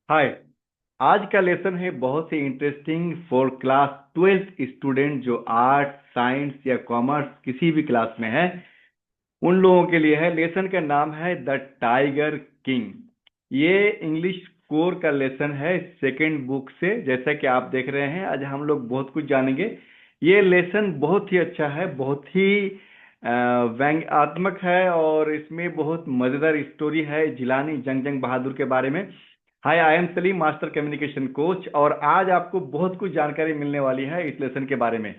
हाय। आज का लेसन है बहुत ही interesting for class 12th student जो आर्ट साइंस या कॉमर्स किसी भी क्लास में है उन लोगों के लिए है। लेसन का नाम है द टाइगर किंग। ये इंग्लिश कोर का लेसन है सेकंड बुक से। जैसा कि आप देख रहे हैं आज हम लोग बहुत कुछ जानेंगे। ये लेसन बहुत ही अच्छा है, बहुत ही व्यंग्यात्मक है और इसमें बहुत मजेदार स्टोरी है जिलानी जंग जंग बहादुर के बारे में। Hi, I am Salim, master communication coach, और आज आपको बहुत कुछ जानकारी मिलने वाली है इस लेसन के बारे में।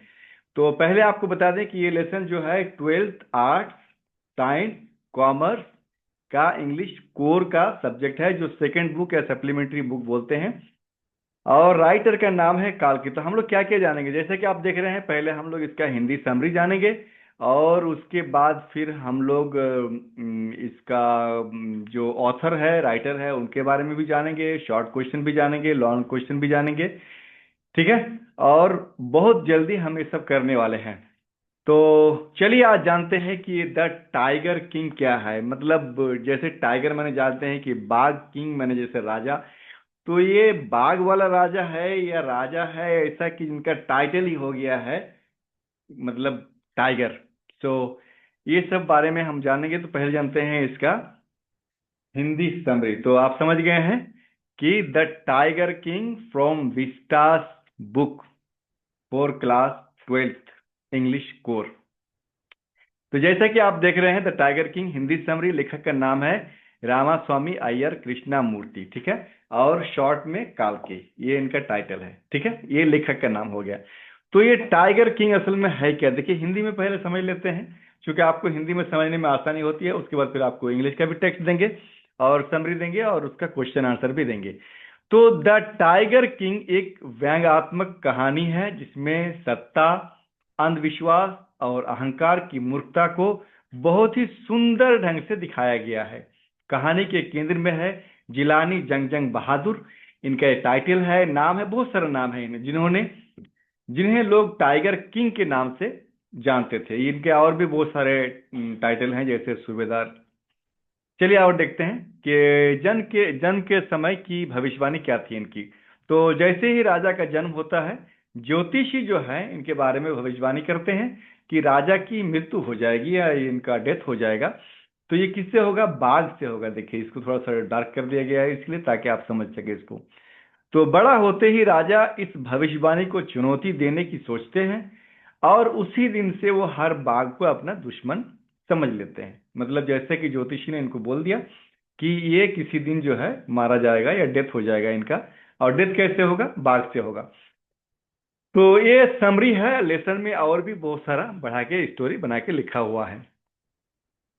तो पहले आपको बता दें कि ये लेसन जो है 12th आर्ट्स साइंस कॉमर्स का इंग्लिश कोर का सब्जेक्ट है, जो सेकंड बुक या सप्लीमेंट्री बुक बोलते हैं। और राइटर का नाम है काल्की। तो हम लोग क्या क्या जानेंगे, जैसे कि आप देख रहे हैं, पहले हम लोग इसका हिंदी समरी जानेंगे और उसके बाद फिर हम लोग इसका जो ऑथर है राइटर है उनके बारे में भी जानेंगे, शॉर्ट क्वेश्चन भी जानेंगे, लॉन्ग क्वेश्चन भी जानेंगे। ठीक है। और बहुत जल्दी हम ये सब करने वाले हैं। तो चलिए आज जानते हैं कि द टाइगर किंग क्या है। मतलब जैसे टाइगर मैंने जानते हैं कि बाघ, किंग मैंने जैसे राजा। तो ये बाघ वाला राजा है या राजा है ऐसा कि इनका टाइटल ही हो गया है, मतलब टाइगर। तो ये सब बारे में हम जानेंगे। तो पहले जानते हैं इसका हिंदी समरी। तो आप समझ गए हैं कि the tiger king from Vistas book for class 12th English core. तो जैसा कि आप देख रहे हैं the tiger king Hindi summary, लेखक का नाम है रामास्वामी अय्यर कृष्णा मूर्ति। ठीक है। और शॉर्ट में काल्के, ये इनका टाइटल है। ठीक है, ये लेखक का नाम हो गया। तो ये टाइगर किंग असल में है क्या, देखिए हिंदी में पहले समझ लेते हैं, क्योंकि आपको हिंदी में समझने में आसानी होती है। उसके बाद फिर आपको इंग्लिश का भी टेक्स्ट देंगे और समरी देंगे और उसका क्वेश्चन आंसर भी देंगे। तो द टाइगर किंग एक व्यंग्यात्मक कहानी है जिसमें सत्ता, अंधविश्वास और अहंकार की मूर्खता को बहुत ही सुंदर ढंग से दिखाया गया है। कहानी के केंद्र में है जिलानी जंग जंग बहादुर। इनका टाइटल है, नाम है, बहुत सारा नाम है इन्हें, जिन्हें लोग टाइगर किंग के नाम से जानते थे। इनके और भी बहुत सारे टाइटल हैं, जैसे सूबेदार। चलिए और देखते हैं कि जन्म के समय की भविष्यवाणी क्या थी इनकी। तो जैसे ही राजा का जन्म होता है, ज्योतिषी जो है इनके बारे में भविष्यवाणी करते हैं कि राजा की मृत्यु हो जाएगी या इनका डेथ हो जाएगा। तो ये किससे होगा, बाघ से होगा। देखिए इसको थोड़ा सा डार्क कर दिया गया है इसलिए ताकि आप समझ सके इसको। तो बड़ा होते ही राजा इस भविष्यवाणी को चुनौती देने की सोचते हैं और उसी दिन से वो हर बाघ को अपना दुश्मन समझ लेते हैं। मतलब जैसे कि ज्योतिषी ने इनको बोल दिया कि ये किसी दिन जो है मारा जाएगा या डेथ हो जाएगा इनका। और डेथ कैसे होगा, बाघ से होगा। तो ये समरी है लेसन में, और भी बहुत सारा बढ़ा के स्टोरी बना के लिखा हुआ है।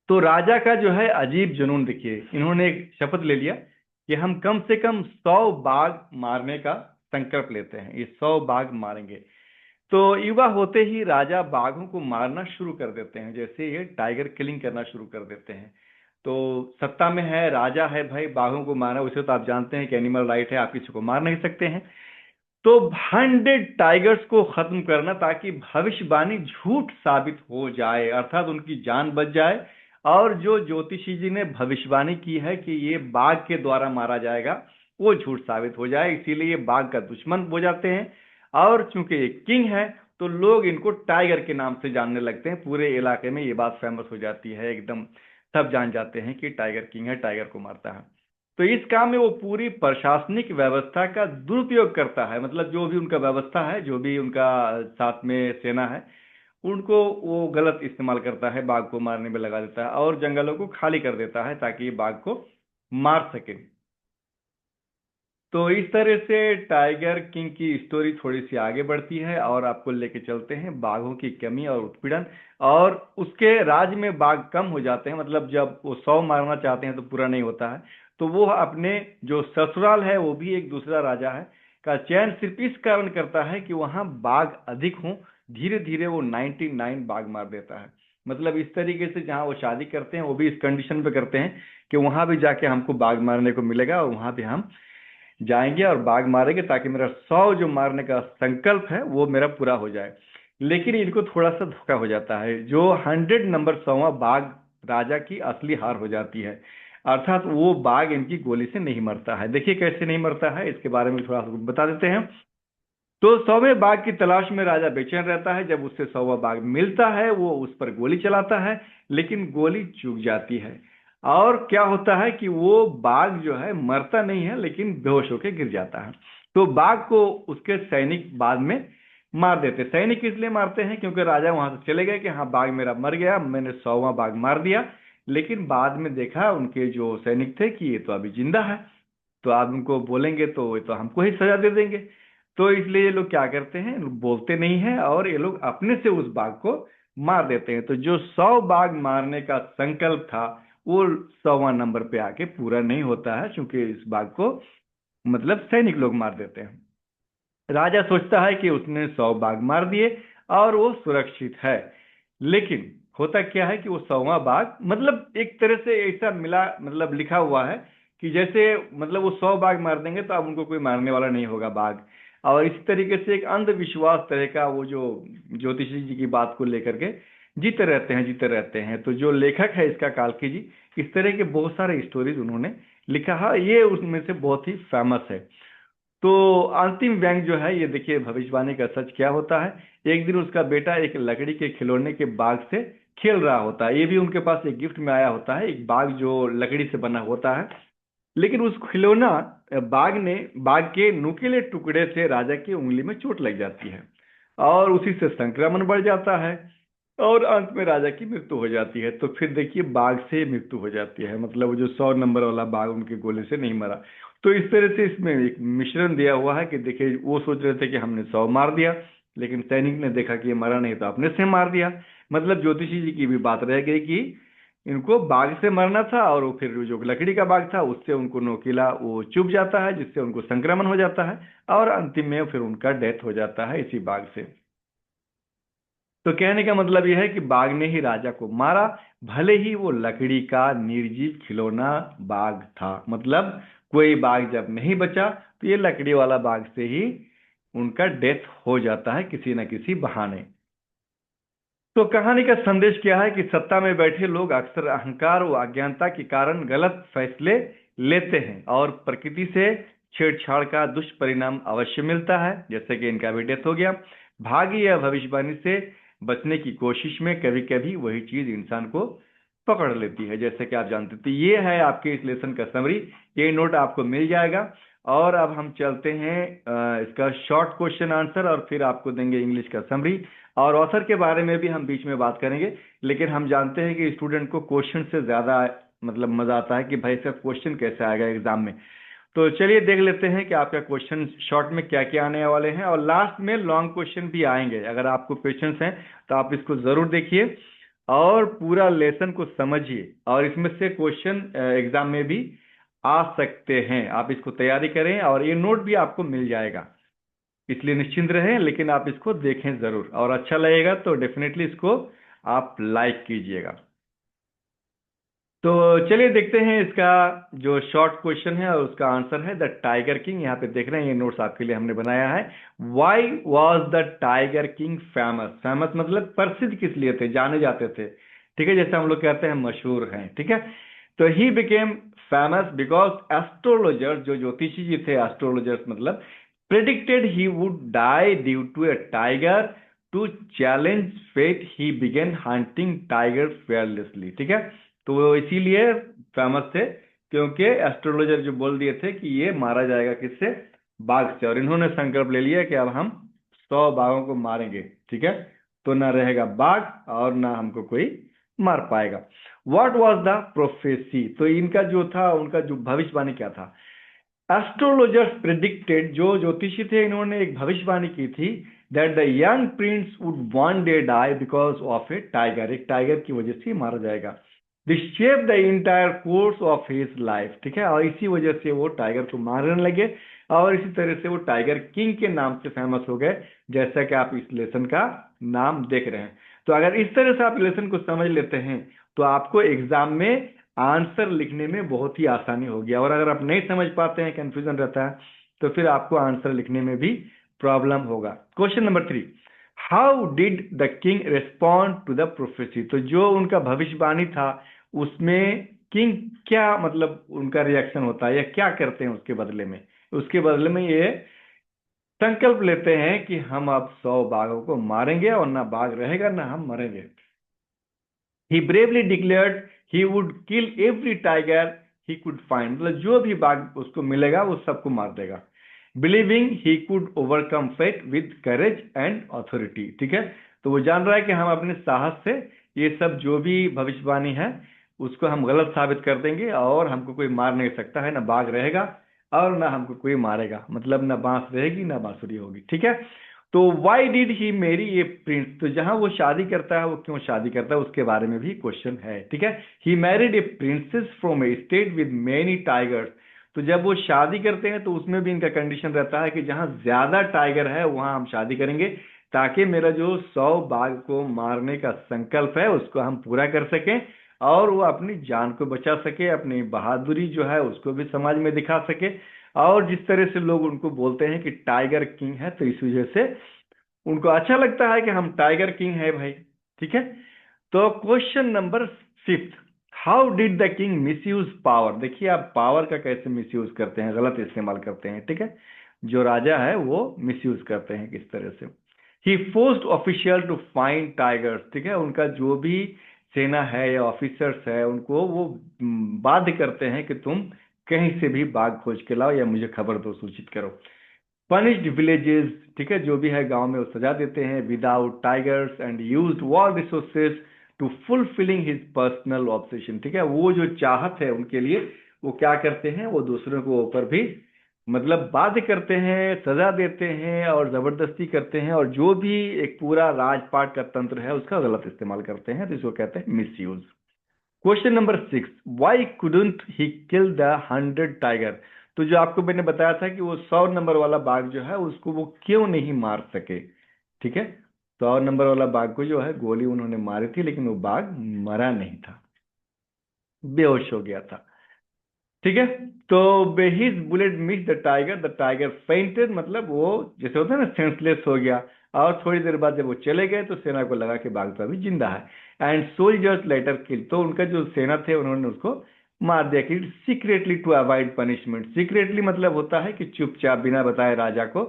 तो राजा का जो है अजीब जुनून देखिए, इन्होंने एक शपथ ले लिया कि हम कम से कम 100 बाघ मारने का संकल्प लेते हैं, ये 100 बाघ मारेंगे। तो युवा होते ही राजा बाघों को मारना शुरू कर देते हैं, जैसे ये टाइगर किलिंग करना शुरू कर देते हैं। तो सत्ता में है, राजा है भाई, बाघों को मारना, उसे तो आप जानते हैं कि एनिमल राइट है, आप किसी को मार नहीं सकते हैं। तो 100 टाइगर्स को खत्म करना ताकि भविष्यवाणी झूठ साबित हो जाए, अर्थात उनकी जान बच जाए। और जो ज्योतिषी जी ने भविष्यवाणी की है कि ये बाघ के द्वारा मारा जाएगा, वो झूठ साबित हो जाए, इसीलिए ये बाघ का दुश्मन हो जाते हैं। और चूंकि ये किंग है तो लोग इनको टाइगर के नाम से जानने लगते हैं। पूरे इलाके में ये बात फेमस हो जाती है एकदम, सब जान जाते हैं कि टाइगर किंग है, टाइगर को मारता है। तो इस काम में वो पूरी प्रशासनिक व्यवस्था का दुरुपयोग करता है। मतलब जो भी उनका व्यवस्था है, जो भी उनका साथ में सेना है, उनको वो गलत इस्तेमाल करता है, बाघ को मारने में लगा देता है और जंगलों को खाली कर देता है ताकि ये बाघ को मार सके। तो इस तरह से टाइगर किंग की स्टोरी थोड़ी सी आगे बढ़ती है और आपको लेके चलते हैं बाघों की कमी और उत्पीड़न। और उसके राज में बाघ कम हो जाते हैं, मतलब जब वो 100 मारना चाहते हैं तो पूरा नहीं होता है। तो वो अपने जो ससुराल है, वो भी एक दूसरा राजा है, का चयन सिर्फ इस कारण करता है कि वहां बाघ अधिक हों। धीरे धीरे वो 99 बाघ मार देता है। मतलब इस तरीके से जहां वो शादी करते हैं वो भी इस कंडीशन पे करते हैं कि वहां भी जाके हमको बाघ मारने को मिलेगा और वहां भी हम जाएंगे और बाघ मारेंगे ताकि मेरा 100 जो मारने का संकल्प है वो मेरा पूरा हो जाए। लेकिन इनको थोड़ा सा धोखा हो जाता है, जो 100 नंबर 100वां बाघ राजा की असली हार हो जाती है। अर्थात वो बाघ इनकी गोली से नहीं मरता है। देखिए कैसे नहीं मरता है, इसके बारे में थोड़ा सा बता देते हैं। तो 100वें बाघ की तलाश में राजा बेचैन रहता है। जब उससे 100वां बाघ मिलता है वो उस पर गोली चलाता है, लेकिन गोली चूक जाती है। और क्या होता है कि वो बाघ जो है मरता नहीं है, लेकिन बेहोश होकर गिर जाता है। तो बाघ को उसके सैनिक बाद में मार देते। सैनिक इसलिए मारते हैं क्योंकि राजा वहां से चले गए कि हाँ बाघ मेरा मर गया, मैंने 100वां बाघ मार दिया। लेकिन बाद में देखा उनके जो सैनिक थे कि ये तो अभी जिंदा है, तो आप उनको बोलेंगे तो ये तो हमको ही सजा दे देंगे। तो इसलिए ये लोग क्या करते हैं, लोग बोलते नहीं है और ये लोग अपने से उस बाघ को मार देते हैं। तो जो 100 बाघ मारने का संकल्प था वो 100वां नंबर पे आके पूरा नहीं होता है, क्योंकि इस बाघ को मतलब सैनिक लोग मार देते हैं। राजा सोचता है कि उसने 100 बाघ मार दिए और वो सुरक्षित है। लेकिन होता क्या है कि वो 100वां बाघ मतलब एक तरह से ऐसा मिला, मतलब लिखा हुआ है कि जैसे मतलब वो 100 बाघ मार देंगे तो अब उनको कोई मारने वाला नहीं होगा बाघ। और इसी तरीके से एक अंधविश्वास तरह का वो जो ज्योतिषी जी की बात को लेकर के जीते रहते हैं, जीते रहते हैं। तो जो लेखक है इसका, काल्की जी, इस तरह के बहुत सारे स्टोरीज उन्होंने लिखा है, ये उसमें से बहुत ही फेमस है। तो अंतिम व्यंग जो है ये देखिए भविष्यवाणी का सच क्या होता है। एक दिन उसका बेटा एक लकड़ी के खिलौने के बाग से खेल रहा होता है। ये भी उनके पास एक गिफ्ट में आया होता है, एक बाग जो लकड़ी से बना होता है। लेकिन उस खिलौना बाग के नुकीले टुकड़े से राजा की उंगली में चोट लग जाती है और उसी से संक्रमण बढ़ जाता है और अंत में राजा की मृत्यु हो जाती है। तो फिर देखिए बाघ से मृत्यु हो जाती है, मतलब वो जो 100 नंबर वाला बाघ उनके गोले से नहीं मरा। तो इस तरह से इसमें एक मिश्रण दिया हुआ है कि देखिए वो सोच रहे थे कि हमने 100 मार दिया, लेकिन सैनिक ने देखा कि ये मरा नहीं तो अपने से मार दिया। मतलब ज्योतिषी जी की भी बात रह गई कि इनको बाघ से मरना था और वो फिर जो लकड़ी का बाघ था उससे उनको नोकीला वो चुभ जाता है, जिससे उनको संक्रमण हो जाता है और अंतिम में फिर उनका डेथ हो जाता है इसी बाघ से। तो कहने का मतलब यह है कि बाघ ने ही राजा को मारा, भले ही वो लकड़ी का निर्जीव खिलौना बाघ था। मतलब कोई बाघ जब नहीं बचा तो ये लकड़ी वाला बाघ से ही उनका डेथ हो जाता है किसी न किसी बहाने। तो कहानी का संदेश क्या है कि सत्ता में बैठे लोग अक्सर अहंकार व अज्ञानता के कारण गलत फैसले लेते हैं और प्रकृति से छेड़छाड़ का दुष्परिणाम अवश्य मिलता है, जैसे कि इनका भी डेथ हो गया। भाग्य या भविष्यवाणी से बचने की कोशिश में कभी कभी वही चीज इंसान को पकड़ लेती है, जैसे कि आप जानते थे। ये है आपके इस लेसन का समरी, ये नोट आपको मिल जाएगा। और अब हम चलते हैं इसका शॉर्ट क्वेश्चन आंसर और फिर आपको देंगे इंग्लिश का समरी। और ऑथर के बारे में भी हम बीच में बात करेंगे, लेकिन हम जानते हैं कि स्टूडेंट को क्वेश्चन से ज्यादा मतलब मजा आता है कि भाई साहब क्वेश्चन कैसे आएगा एग्जाम में। तो चलिए देख लेते हैं कि आपका क्वेश्चन शॉर्ट में क्या क्या आने वाले हैं, और लास्ट में लॉन्ग क्वेश्चन भी आएंगे। अगर आपको क्वेश्चंस हैं तो आप इसको जरूर देखिए और पूरा लेसन को समझिए, और इसमें से क्वेश्चन एग्जाम में भी आ सकते हैं। आप इसको तैयारी करें और ये नोट भी आपको मिल जाएगा, इसलिए निश्चिंत रहें। लेकिन आप इसको देखें जरूर, और अच्छा लगेगा तो डेफिनेटली इसको आप लाइक कीजिएगा। तो चलिए देखते हैं इसका जो शॉर्ट क्वेश्चन है और उसका आंसर है द टाइगर किंग। यहाँ पे देख रहे हैं ये नोट्स आपके लिए हमने बनाया है। Why was the tiger king famous? Famous मतलब प्रसिद्ध किस लिए थे, जाने जाते थे, ठीक है, जैसे हम लोग कहते हैं मशहूर हैं, ठीक है। तो he became famous because astrologers, जो ज्योतिषी जी थे, एस्ट्रोलॉजर्स मतलब predicted he would die due to a tiger. To challenge fate he began hunting tiger fearlessly, ठीक है। तो वो इसीलिए फेमस थे क्योंकि एस्ट्रोलॉजर जो बोल दिए थे कि ये मारा जाएगा किससे, बाघ से, और इन्होंने संकल्प ले लिया कि अब हम 100 बाघों को मारेंगे, ठीक है। तो ना रहेगा बाघ और ना हमको कोई मार पाएगा। What was the prophecy? तो इनका जो था, उनका जो भविष्यवाणी क्या था? एस्ट्रोलॉजर्स प्रेडिक्टेड, जो ज्योतिषी थे इन्होंने एक भविष्यवाणी की थी, that the young prince would one day die because of a tiger, एक टाइगर की वजह से मारा जाएगा। This shape the entire course of his life, ठीक है। और इसी वजह से वो टाइगर को मारने लगे और इसी तरह से वो टाइगर किंग के नाम से फेमस हो गए, जैसा कि आप इस लेसन का नाम देख रहे हैं। तो अगर इस तरह से आप लेसन को समझ लेते हैं तो आपको एग्जाम में आंसर लिखने में बहुत ही आसानी होगी। और अगर आप नहीं समझ पाते हैं, कंफ्यूजन रहता है, तो फिर आपको आंसर लिखने में भी प्रॉब्लम होगा। Question number 3, how did the king respond to the prophecy? तो जो उनका भविष्यवाणी था उसमें किंग क्या मतलब उनका रिएक्शन होता है या क्या करते हैं उसके बदले में? उसके बदले में ये संकल्प लेते हैं कि हम अब 100 बाघों को मारेंगे और ना बाघ रहेगा ना हम मरेंगे। He bravely declared he would kill every tiger he could find, मतलब जो भी बाघ उसको मिलेगा वो सबको मार देगा। Believing he could overcome fate with courage and authority, ठीक है। तो वो जान रहा है कि हम अपने साहस से ये सब जो भी भविष्यवाणी है उसको हम गलत साबित कर देंगे और हमको कोई मार नहीं सकता है, ना बाघ रहेगा और ना हमको कोई मारेगा, मतलब ना बांस रहेगी ना बांसुरी होगी, ठीक है। तो वाई डिड ही मेरी ए प्रिंस, तो जहां वो शादी करता है वो क्यों शादी करता है उसके बारे में भी क्वेश्चन है, ठीक है। He married a princess from a state with many tigers, तो जब वो शादी करते हैं तो उसमें भी इनका कंडीशन रहता है कि जहां ज्यादा टाइगर है वहां हम शादी करेंगे, ताकि मेरा जो 100 बाघ को मारने का संकल्प है उसको हम पूरा कर सकें और वो अपनी जान को बचा सके, अपनी बहादुरी जो है उसको भी समाज में दिखा सके। और जिस तरह से लोग उनको बोलते हैं कि टाइगर किंग है, तो इस वजह से उनको अच्छा लगता है कि हम टाइगर किंग है भाई, ठीक है। तो question number 5, how did the king miss use power, देखिए आप पावर का कैसे मिस यूज करते हैं, गलत इस्तेमाल करते हैं, ठीक है। जो राजा है वो मिस यूज करते हैं किस तरह से। He forced official to find tigers, ठीक है, उनका जो भी सेना है या ऑफिसर्स है उनको वो बाध्य करते हैं कि तुम कहीं से भी बाघ खोज के लाओ या मुझे खबर दो, सूचित करो। पनिश्ड विलेजेस, ठीक है, जो भी है गांव में वो सजा देते हैं without tigers and used war resources to fulfilling his personal obsession, ठीक है। वो जो चाहत है उनके लिए वो क्या करते हैं, वो दूसरों को ऊपर भी मतलब बाध्य करते हैं, सजा देते हैं और जबरदस्ती करते हैं, और जो भी एक पूरा राजपाट का तंत्र है उसका गलत इस्तेमाल करते हैं, तो इसको कहते हैं misuse. Question number 6, why couldn't he kill the 100 tiger, तो जो आपको मैंने बताया था कि वो 100 नंबर वाला बाघ जो है उसको वो क्यों नहीं मार सके, ठीक है। 100 नंबर वाला बाघ को जो है गोली उन्होंने मारी थी लेकिन वो बाघ मरा नहीं था, बेहोश हो गया था, ठीक है। तो his bullet miss the tiger fainted, मतलब वो जैसे होता है ना सेंसलेस हो गया, और थोड़ी देर बाद जब वो चले गए तो सेना को लगा कि बाघ तो अभी जिंदा है। एंड सोल्जर्स लेटर किल, तो उनका जो सेना थे उन्होंने उसको मार दिया कि secretly to avoid punishment, secretly मतलब होता है कि चुपचाप बिना बताए राजा को,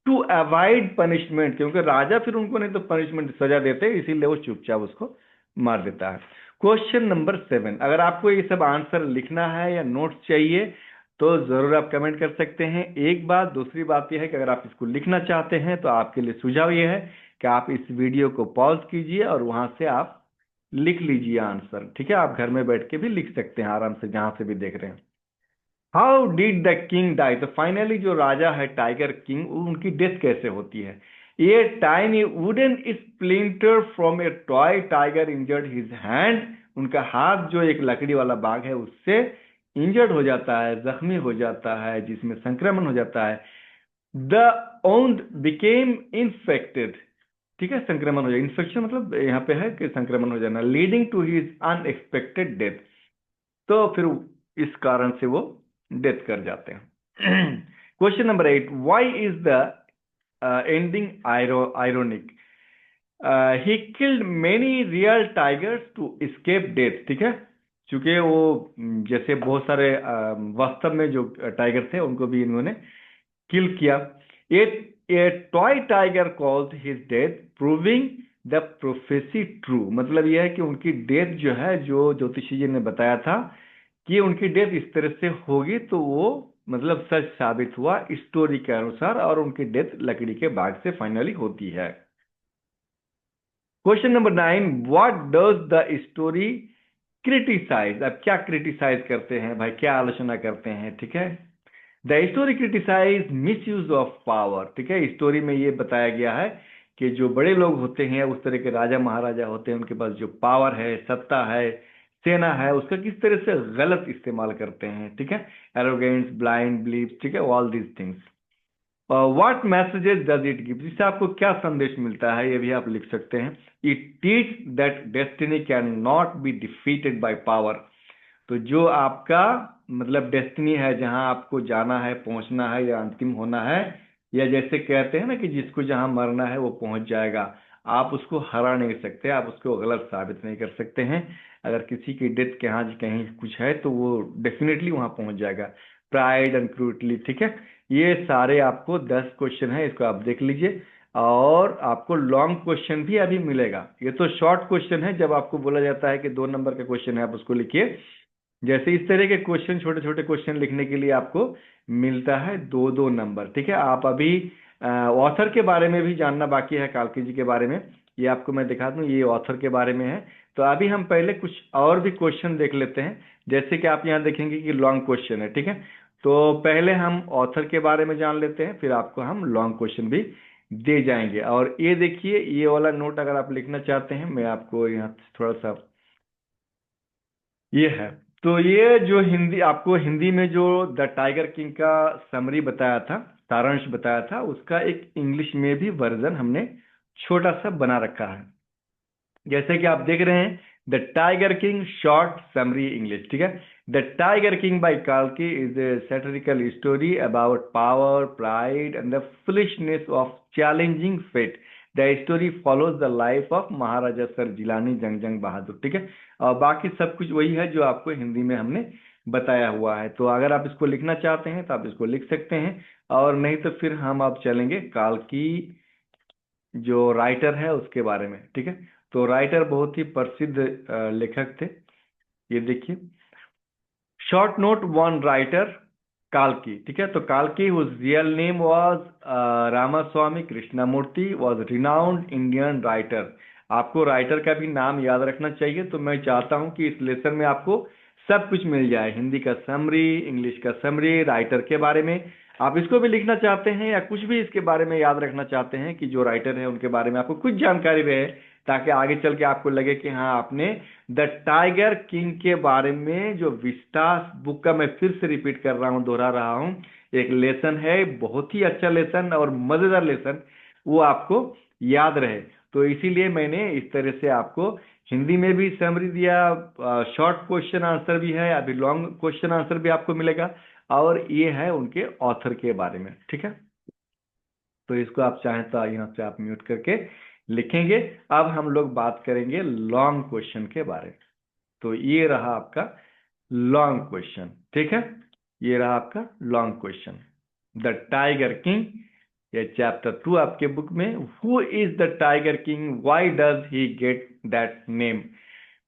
टू अवॉइड पनिशमेंट, क्योंकि राजा फिर उनको नहीं तो पनिशमेंट सजा देते, इसीलिए वो चुपचाप उसको मार देता है। क्वेश्चन नंबर 7, अगर आपको ये सब आंसर लिखना है या नोट्स चाहिए तो जरूर आप कमेंट कर सकते हैं। एक बात, दूसरी बात यह है कि अगर आप इसको लिखना चाहते हैं तो आपके लिए सुझाव यह है कि आप इस वीडियो को पॉज कीजिए और वहां से आप लिख लीजिए आंसर, ठीक है। आप घर में बैठ के भी लिख सकते हैं आराम से जहां से भी देख रहे हैं। How did the king die, तो फाइनली जो राजा है टाइगर किंग उनकी डेथ कैसे होती है। ये tiny wooden splinter from A toy tiger injured his hand, उनका हाथ जो एक लकड़ी वाला बाघ है उससे इंजर्ड हो जाता है, जख्मी हो जाता है, जिसमें संक्रमण हो जाता है। द ओंड बिकेम इन्फेक्टेड, ठीक है, संक्रमण हो जाए, इन्फेक्शन मतलब यहाँ पे है कि संक्रमण हो जाना, leading to his unexpected death, तो फिर इस कारण से वो डेथ कर जाते हैं। Question number 8, why is the ending ironic, he killed many real tigers to escape death, ठीक है, चूंकि वो जैसे बहुत सारे वास्तव में जो टाइगर थे उनको भी इन्होंने किल किया। ए toy tiger called his death proving the prophecy true, मतलब यह है कि उनकी डेथ जो है, जो ज्योतिषी जी ने बताया था कि उनकी डेथ इस तरह से होगी, तो वो मतलब सच साबित हुआ स्टोरी के अनुसार, और उनकी डेथ लकड़ी के बाघ से फाइनली होती है। Question number 9, what does the story criticize, अब क्या क्रिटिसाइज करते हैं भाई, क्या आलोचना करते हैं, ठीक है। The story criticize misuse of power, ठीक है, स्टोरी में ये बताया गया है कि जो बड़े लोग होते हैं, उस तरह के राजा महाराजा होते हैं, उनके पास जो पावर है, सत्ता है, सेना है, उसका किस तरह से गलत इस्तेमाल करते हैं, ठीक है। एरोगेंस, ब्लाइंड बिलीफ, ठीक है, all these things. What messages does it give, इससे आपको क्या संदेश मिलता है, ये भी आप लिख सकते हैं। It teach that destiny can not be defeated by power, तो जो आपका मतलब डेस्टिनी है, जहां आपको जाना है, पहुंचना है या अंतिम होना है, या जैसे कहते हैं ना कि जिसको जहां मरना है वो पहुंच जाएगा, आप उसको हरा नहीं सकते, आप उसको गलत साबित नहीं कर सकते हैं। अगर किसी की डेथ के यहाँ कहीं कुछ है तो वो डेफिनेटली वहाँ पहुँच जाएगा। प्राइड एंड क्रूटली, ठीक है। ये सारे आपको 10 क्वेश्चन है, इसको आप देख लीजिए। और आपको लॉन्ग क्वेश्चन भी अभी मिलेगा। ये तो शॉर्ट क्वेश्चन है, जब आपको बोला जाता है कि 2 नंबर का क्वेश्चन है आप उसको लिखिए। जैसे इस तरह के क्वेश्चन, छोटे छोटे क्वेश्चन लिखने के लिए आपको मिलता है 2-2 नंबर, ठीक है। आप अभी ऑथर के बारे में भी जानना बाकी है, कालकी जी के बारे में। ये आपको मैं दिखा दूं, ये ऑथर के बारे में है। तो अभी हम पहले कुछ और भी क्वेश्चन देख लेते हैं। जैसे कि आप यहाँ देखेंगे कि लॉन्ग क्वेश्चन है, ठीक है। तो पहले हम ऑथर के बारे में जान लेते हैं, फिर आपको हम लॉन्ग क्वेश्चन भी दे जाएंगे। और ये देखिए, ये वाला नोट अगर आप लिखना चाहते हैं, मैं आपको यहाँ थोड़ा सा, ये है। तो ये जो हिंदी, आपको हिंदी में जो द टाइगर किंग का समरी बताया था, सारांश बताया था, उसका एक इंग्लिश में भी वर्जन हमने छोटा सा बना रखा है। जैसे कि आप देख रहे हैं, the tiger King short summary English, ठीक है। द टाइगर किंग बाय काल्की is a satirical story about power, pride and the foolishness of challenging fate. The story follows the life of Maharaja sir Jilani Jung Bahadur, ठीक है। और बाकी सब कुछ वही है जो आपको हिंदी में हमने बताया हुआ है। तो अगर आप इसको लिखना चाहते हैं तो आप इसको लिख सकते हैं, और नहीं तो फिर हम आप चलेंगे काल्की जो राइटर है उसके बारे में, ठीक है। तो राइटर बहुत ही प्रसिद्ध लेखक थे। ये देखिए, शॉर्ट नोट वन राइटर काल्की, ठीक है। तो काल्की whose real name was Ramaswamy Krishnamurthy was renowned Indian writer. आपको राइटर का भी नाम याद रखना चाहिए। तो मैं चाहता हूं कि इस लेसन में आपको सब कुछ मिल जाए, हिंदी का समरी, इंग्लिश का समरी, राइटर के बारे में। आप इसको भी लिखना चाहते हैं या कुछ भी इसके बारे में याद रखना चाहते हैं कि जो राइटर है उनके बारे में आपको कुछ जानकारी रहे, ताकि आगे चल के आपको लगे कि हाँ, आपने द टाइगर किंग के बारे में जो विस्तास बुक का, मैं फिर से रिपीट कर रहा हूं, दोहरा रहा हूं, एक लेसन है, बहुत ही अच्छा लेसन और मजेदार लेसन, वो आपको याद रहे। तो इसीलिए मैंने इस तरह से आपको हिंदी में भी समरी दिया, शॉर्ट क्वेश्चन आंसर भी है, अभी लॉन्ग क्वेश्चन आंसर भी आपको मिलेगा, और ये है उनके ऑथर के बारे में, ठीक है। तो इसको आप चाहें तो यहाँ से आप म्यूट करके लिखेंगे। अब हम लोग बात करेंगे लॉन्ग क्वेश्चन के बारे में। तो ये रहा आपका लॉन्ग क्वेश्चन, ठीक है। ये रहा आपका long question, the tiger king, ये चैप्टर 2 आपके बुक में। Who is the tiger king, why does he get that name.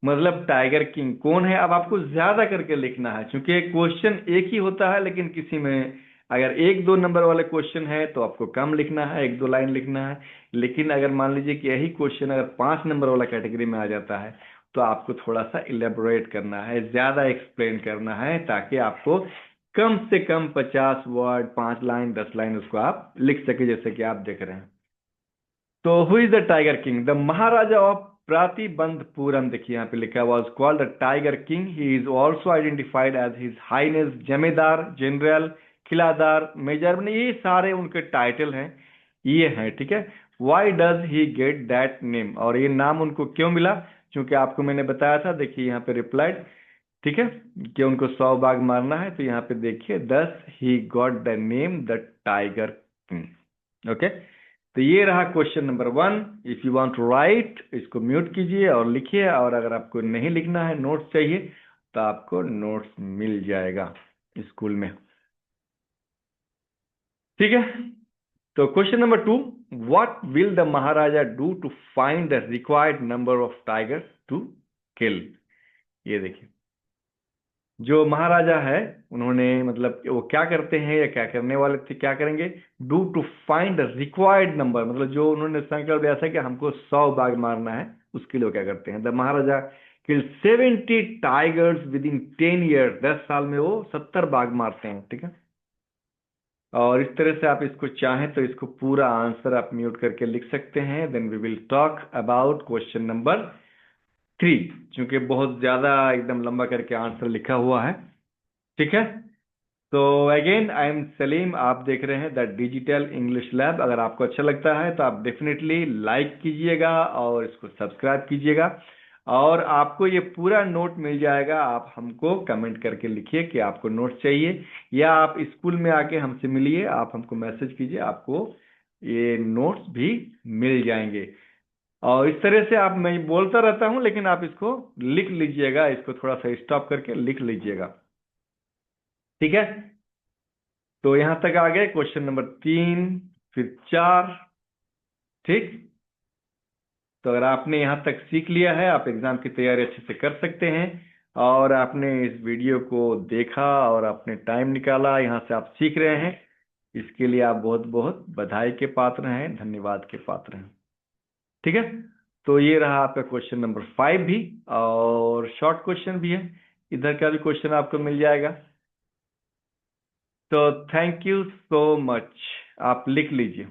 मतलब टाइगर किंग कौन है। अब आपको ज्यादा करके लिखना है, क्योंकि क्वेश्चन एक ही होता है, लेकिन किसी में अगर 1-2 नंबर वाले क्वेश्चन है तो आपको कम लिखना है, 1-2 लाइन लिखना है। लेकिन अगर मान लीजिए कि यही क्वेश्चन अगर 5 नंबर वाला कैटेगरी में आ जाता है, तो आपको थोड़ा सा इलेबोरेट करना है, ज्यादा एक्सप्लेन करना है, ताकि आपको कम से कम 50 वर्ड, 5 लाइन, 10 लाइन उसको आप लिख सके, जैसे कि आप देख रहे हैं। तो who is the tiger King, the Maharaja of Pratibandhapuram, देखिए यहाँ पे लिखा हुआ, was called the tiger King. He is also identified as his highness zamindar, general, khiladar, major, मैंने ये सारे उनके टाइटल हैं, ये हैं, ठीक है। Why does he get that name, और ये नाम उनको क्यों मिला, क्योंकि आपको मैंने बताया था, देखिए यहाँ पे रिप्लाइड, ठीक है, कि उनको 100 बाघ मारना है। तो यहाँ पे देखिए, thus he got the name the tiger king. Okay, तो ये रहा question number 1। If you want to write, इसको म्यूट कीजिए और लिखिए। और अगर आपको नहीं लिखना है, नोट्स चाहिए, तो आपको नोट्स मिल जाएगा स्कूल में, ठीक है। तो question number 2, what will the maharaja do to find the required number of tiger to kill. ये देखिए, जो महाराजा है, उन्होंने मतलब वो क्या करते हैं या क्या करने वाले थे, क्या करेंगे, do to find required number, मतलब जो उन्होंने संकल्प लिया था कि हमको 100 बाघ मारना है, उसके लिए क्या करते हैं। The Maharaja kill 70 tigers with in 10 year, 10 साल में वो 70 बाघ मारते हैं, ठीक है। और इस तरह से आप इसको चाहें तो इसको पूरा आंसर आप म्यूट करके लिख सकते हैं। Then we will talk about question number 3, क्योंकि बहुत ज्यादा एकदम लंबा करके आंसर लिखा हुआ है, ठीक है। तो अगेन आई एम सलीम, आप देख रहे हैं द डिजिटल इंग्लिश लैब। अगर आपको अच्छा लगता है तो आप डेफिनेटली लाइक कीजिएगा और इसको सब्सक्राइब कीजिएगा, और आपको ये पूरा नोट मिल जाएगा। आप हमको कमेंट करके लिखिए कि आपको नोट चाहिए, या आप स्कूल में आके हमसे मिलिए, आप हमको मैसेज कीजिए, आपको ये नोट्स भी मिल जाएंगे। और इस तरह से आप, मैं बोलता रहता हूं लेकिन आप इसको लिख लीजिएगा, इसको थोड़ा सा स्टॉप करके लिख लीजिएगा। ठीक है, तो यहां तक आ गए क्वेश्चन नंबर 3, फिर 4। ठीक, तो अगर आपने यहाँ तक सीख लिया है, आप एग्जाम की तैयारी अच्छे से कर सकते हैं। और आपने इस वीडियो को देखा और आपने टाइम निकाला, यहाँ से आप सीख रहे हैं, इसके लिए आप बहुत बहुत बधाई के पात्र हैं, धन्यवाद के पात्र हैं। ठीक है, तो ये रहा आपका क्वेश्चन नंबर 5 भी, और शॉर्ट क्वेश्चन भी है, इधर का भी क्वेश्चन आपको मिल जाएगा। तो थैंक यू सो मच, आप लिख लीजिए।